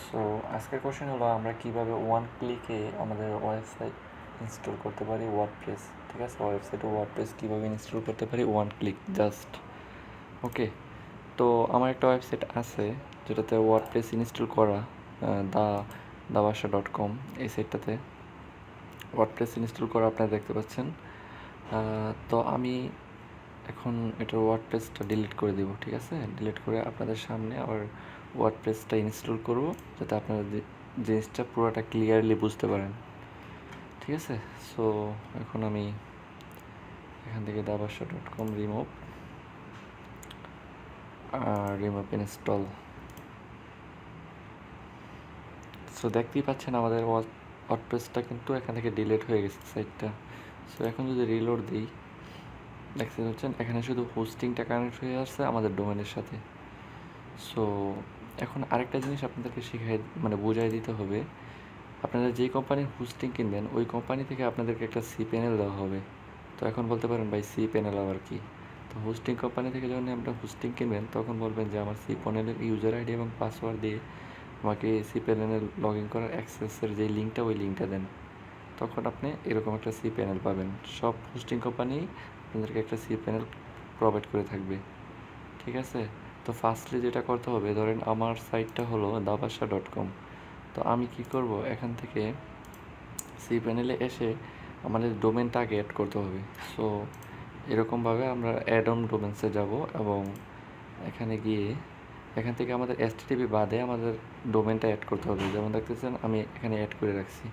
So আজকের question হলো আমরা কিভাবে ওয়ান ক্লিকে আমাদের ওয়েবসাইট ইনস্টল করতে পারি ওয়ার্ডপ্রেস। ঠিক আছে, ওয়েবসাইটে ওয়ার্ডপ্রেস কীভাবে ইনস্টল করতে পারি ওয়ান ক্লিক জাস্ট। ওকে, তো আমার একটা ওয়েবসাইট আছে যেটাতে ওয়ার্ডপ্রেস ইনস্টল করা, দা দাবাসা.com। এই সাইটটাতে ওয়ার্ডপ্রেস ইনস্টল করা আপনারা দেখতে পাচ্ছেন। তো আমি এখন এটার ওয়ার্ডপ্রেসটা ডিলিট করে দিব। ঠিক আছে, ডিলিট করে আপনাদের সামনে আবার ওয়ার্ডপ্রেসটা ইনস্টল করব যাতে আপনারা জিনিসটা পুরোটা ক্লিয়ারলি বুঝতে পারেন। ঠিক আছে, সো এখন আমি এখান থেকে দাবাসা.com রিমুভ ইনস্টল। সো দেখতেই পাচ্ছেন আমাদের ওয়ার্ডপ্রেসটা কিন্তু এখান থেকে ডিলিট হয়ে গেছে সাইটটা। সো এখন যদি রিলোড দিই, দেখতে পাচ্ছেন এখানে শুধু হোস্টিংটা কানেক্ট হয়ে আসছে আমাদের ডোমেনের সাথে। সো এখন আরেকটা জিনিস আপনাদেরকে বোঝাই দিতে হবে। আপনারা যেই কোম্পানির হোস্টিং কিনবেন ওই কোম্পানি থেকে আপনাদেরকে একটা cPanel দেওয়া হবে। তো এখন বলতে পারেন ভাই cPanel আবার কি? তো হোস্টিং কোম্পানি থেকে যখন আপনারা হোস্টিং কিনবেন তখন বলবেন যে আমার cPanel-এর ইউজার আইডি এবং পাসওয়ার্ড দিয়ে আমাকে cPanel লগ ইন করার অ্যাক্সেসের যে লিঙ্কটা ওই লিঙ্কটা দেন। তখন আপনি এরকম একটা cPanel পাবেন। সব হোস্টিং কোম্পানি আপনাদেরকে একটা cPanel প্রোভাইড করে থাকবে। ঠিক আছে, তো ফার্স্টলি যেটা করতে হবে, ধরেন আমার সাইটটা হলো দাবাসা.com। তো আমি কি করব, এখান থেকে cPanel-এ এসে আমাদের ডোমেনটা আগে অ্যাড করতে হবে। সো এরকমভাবে আমরা অ্যাড অন ডোমেন্সে যাব এবং এখানে গিয়ে এখান থেকে আমাদের HTTP বাদে আমাদের ডোমেনটা অ্যাড করতে হবে। যেমন দেখতেছেন আমি এখানে অ্যাড করে রাখছি।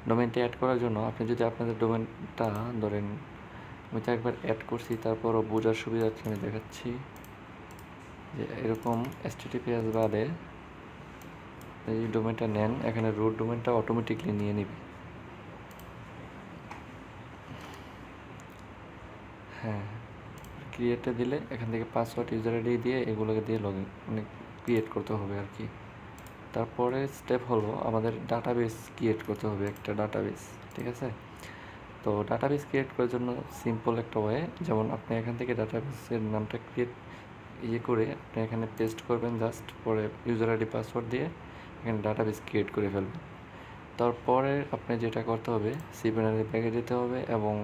ডোমেনটা অ্যাড করার জন্য আপনি যদি আপনাদের ডোমেনটা ধরেন, আমি তো একবার অ্যাড করছি, তারপরও বোঝার সুবিধার্থে আমি দেখাচ্ছি যে এরকম HTTPS বাদে এই ডোমেনটা নেন, এখানে রুট ডোমেনটা অটোমেটিকলি নিয়ে নিবে। হ্যাঁ, ক্রিয়েটে দিলে এখান থেকে পাসওয়ার্ড ইউজার আইডি দিয়ে এগুলোকে দিয়ে লগ ইন ক্রিয়েট করতে হবে আর কি। তারপরে স্টেপ হলো আমাদের ডাটাবেস ক্রিয়েট করতে হবে, একটা ডাটাবেস। ঠিক আছে, তো ডাটাবেস ক্রিয়েট করার জন্য সিম্পল একটা ওয়ে, যেমন আপনি এখান থেকে ডাটাবেসের নামটা করে আপনি এখানে পেস্ট করবেন জাস্ট, পরে ইউজার আইডি পাসওয়ার্ড দিয়ে এখানে ডাটাবেস ক্রিয়েট করে ফেলবেন। তারপরে আপনি যেটা করতে হবে, cPanel-এর ব্যাগে যেতে হবে এবং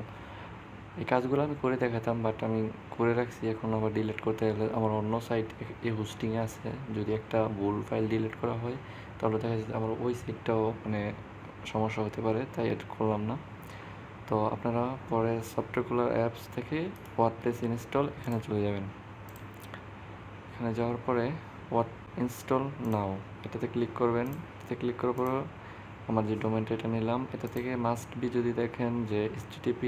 এই কাজগুলো আমি করে দেখাতাম, বাট আমি করে রাখছি। এখন আবার ডিলিট করতে গেলে আমার অন্য সাইট এই হোস্টিংয়ে আছে, যদি একটা ভুল ফাইল ডিলিট করা হয় তাহলে দেখা যাচ্ছে আমার ওই সাইটটাও সমস্যা হতে পারে, তাই এড করলাম না। তো আপনারা পরে সফটওয়্যার অ্যাপস থেকে ওয়ার্ডপ্রেস ইনস্টল এখানে চলে যাবেন। এখানে যাওয়ার পরে ইনস্টল নাও এটাতে ক্লিক করবেন। এটাতে ক্লিক করার পর আমার যে ডোমেনটা এটা নিলাম, এটা থেকে মাস্ট বি যদি দেখেন যে HTTP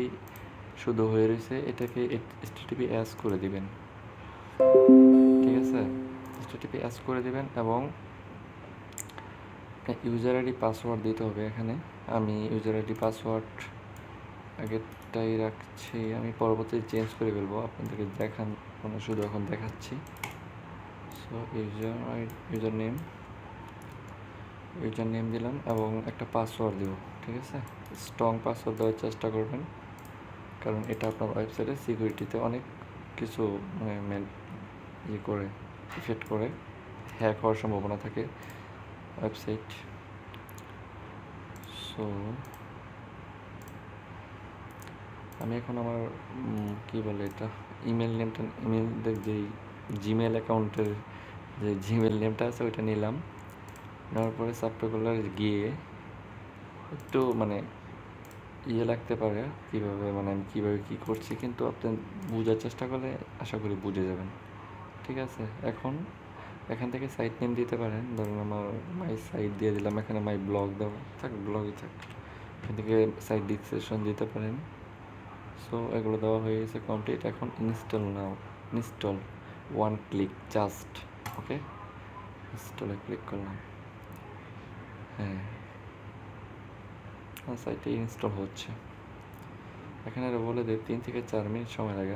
শুধু হয়ে রয়েছে, এটাকে HTTPS করে দিবেন। ঠিক আছে, HTTPS করে দিবেন এবং ইউজার আইডি পাসওয়ার্ড দিতে হবে। এখানে আমি ইউজার আইডি পাসওয়ার্ড আগেরটাই রাখছি, আমি পরবর্তীতে চেঞ্জ করে ফেলবো, আপনাদেরকে শুধু এখন দেখাচ্ছি। সো ইউজার নেম দিলাম এবং একটা পাসওয়ার্ড দেব। ঠিক আছে, স্ট্রং পাসওয়ার্ড দেওয়ার চেষ্টা করবেন, কারণ এটা আপনার ওয়েবসাইটের সিকিউরিটিতে অনেক কিছু ইফেক্ট করে, হ্যাক হওয়ার সম্ভাবনা থাকে ওয়েবসাইট। সো আমি এখন আমার এটা ইমেলের যেই জিমেল অ্যাকাউন্টের যে জিমেল নেমটা আছে ওইটা নিলাম। নেওয়ার পরে সফটওয়্যার গিয়ে একটু লাগতে পারে কীভাবে আমি কীভাবে কী করছি, কিন্তু আপনি বোঝার চেষ্টা করলে আশা করি বুঝে যাবেন। ঠিক আছে, এখান থেকে সাইট নেম দিতে পারেন, ধরুন আমার মাই সাইট দিয়ে দিলাম, এখানে মাই ব্লগ দেওয়া থাক, ব্লগই থাক। এখান থেকে সাইট ডিসক্রিপশন দিতে পারেন। সো এগুলো দেওয়া হয়ে গেছে কমপ্লিট। এখন ইনস্টল ওয়ান ক্লিক জাস্ট। ওকে, ইনস্টলে ক্লিক করলাম। হ্যাঁ, সাইটে ইনস্টল হচ্ছে। এখানে বলে দেয় 3 থেকে 4 মিনিট সময় লাগে,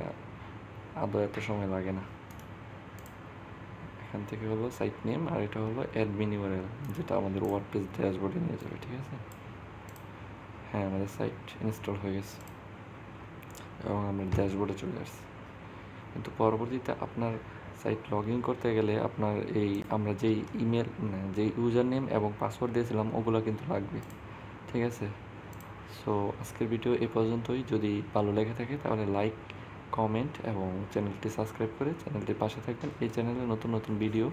আদৌ এত সময় লাগে না। এখান থেকে হলো সাইট নেম আর এটা হলো অ্যাডমিন ইউআরএল, যেটা আমাদের ওয়ার্ডপ্রেস ড্যাশবোর্ডে নিয়ে যাবে। ঠিক আছে, হ্যাঁ আমাদের সাইট ইনস্টল হয়ে গেছে এবং আমরা ড্যাশবোর্ডে চলে আসছি। কিন্তু পরবর্তীতে আপনার সাইট লগ ইন করতে গেলে আপনার আমরা যেই ইমেল যেই ইউজার নেম এবং পাসওয়ার্ড দিয়েছিলাম ওগুলো কিন্তু লাগবে, ঠিক আছে। সো আজকের ভিডিও এ পর্যন্তই। যদি ভালো লেগে থাকে তাহলে লাইক, কমেন্ট এবং চ্যানেলটি সাবস্ক্রাইব করে চ্যানেলটির পাশে থাকবেন এই চ্যানেলে নতুন নতুন ভিডিও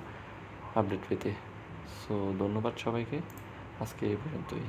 আপডেট পেতে। সো ধন্যবাদ সবাইকে, আজকে এই পর্যন্তই।